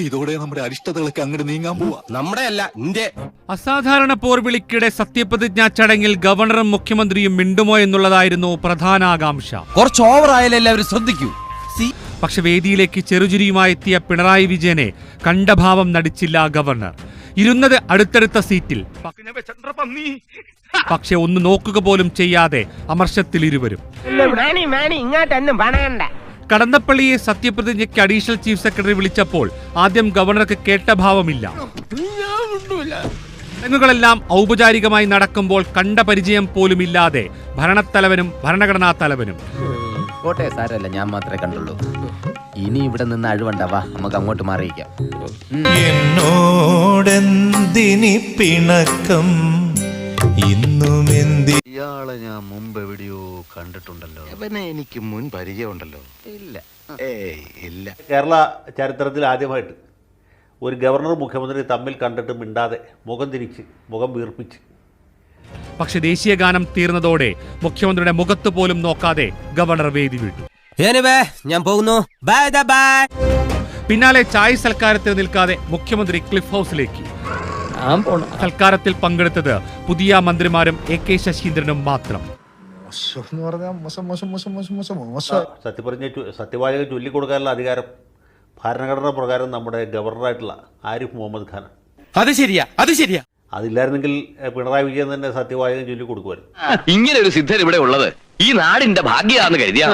ഇതോടെ നമ്മുടെ അരിഷ്ടതകളൊക്കെ അങ്ങോട്ട് നീങ്ങാൻ പോവാ. നമ്മുടെ അല്ല നിന്റെ. അസാധാരണ പോർവിളിക്കിടെ സത്യപ്രതിജ്ഞാ ചടങ്ങിൽ ഗവർണറും മുഖ്യമന്ത്രിയും മിണ്ടുമോ എന്നുള്ളതായിരുന്നു പ്രധാന ആകാംക്ഷ. കുറച്ച് ഓവറായാലും എല്ലാവരും ശ്രദ്ധിക്കൂ. പക്ഷെ വേദിയിലേക്ക് ചെറുചിരിയുമായി എത്തിയ പിണറായി വിജയനെ കണ്ടഭാവം നടിച്ചില്ല ഗവർണർ. ഇരുന്നത് അടുത്തടുത്ത സീറ്റിൽ. പക്ഷെ ഒന്ന് നോക്കുക പോലും ചെയ്യാതെ അമർഷത്തിൽ ഇരുവരും. കടന്നപ്പള്ളിയെ സത്യപ്രതിജ്ഞയ്ക്ക് അഡീഷണൽ ചീഫ് സെക്രട്ടറി വിളിച്ചപ്പോൾ ആദ്യം ഗവർണർക്ക് കേട്ട ഭാവമില്ല. ചടങ്ങുകളെല്ലാം ഔപചാരികമായി നടക്കുമ്പോൾ കണ്ട പരിചയം പോലുമില്ലാതെ ഭരണത്തലവനും ഭരണഘടനാ തലവനും. കോട്ടെ സാരല്ല, ഞാൻ മാത്രമേ കണ്ടുള്ളൂ. ഇനി ഇവിടെ നിന്ന് അഴിവണ്ടാവാ, നമുക്ക് അങ്ങോട്ട് മാറിയിക്കാം. എന്നോടെന്തിനി പിണക്കം ഇന്നും ഇയാളെ ഞാൻ മുമ്പ് എവിടെയോ കണ്ടിട്ടുണ്ടല്ലോ. അവനെ എനിക്ക് മുൻ പരിചയമുണ്ടല്ലോ. ഇല്ല, ഇല്ല. കേരള ചരിത്രത്തിൽ ആദ്യമായിട്ട് ഒരു ഗവർണർ മുഖ്യമന്ത്രി തമ്മിൽ കണ്ടിട്ട് മിണ്ടാതെ മുഖം തിരിച്ച് മുഖം വീർപ്പിച്ച്. പക്ഷെ ദേശീയ ഗാനം തീർന്നതോടെ മുഖ്യമന്ത്രിയുടെ മുഖത്ത് പോലും നോക്കാതെ ഗവർണർ വേദി വിട്ടു. ഞാൻ പോകുന്നു. പിന്നാലെ ചായ സൽക്കാരത്തിൽ നിൽക്കാതെ മുഖ്യമന്ത്രി ക്ലിഫ് ഹൗസിലേക്ക്. സൽക്കാരത്തിൽ പങ്കെടുത്തത് പുതിയ മന്ത്രിമാരും AK ശശീന്ദ്രനും മാത്രം. സത്യവാചകം ചൊല്ലിക്കൊടുക്കാനുള്ള അധികാരം ഭരണഘടന പ്രകാരം നമ്മുടെ ഗവർണറായിട്ടുള്ള ആരിഫ് മുഹമ്മദ് ഖാൻ. അത് ശരിയാ, അത് ശരിയാ. അതില്ലായിരുന്നെങ്കിൽ പിണറായി വിജയൻ തന്നെ സത്യവാചകം ചൊല്ലിക്കൊടുക്കുമായിരുന്നു. ഇങ്ങനെ ഒരു സിദ്ധൻ ഇവിടെ ഉള്ളത് ഈ നാടിന്റെ ഭാഗ്യമാണെന്ന് കരുതിയാ.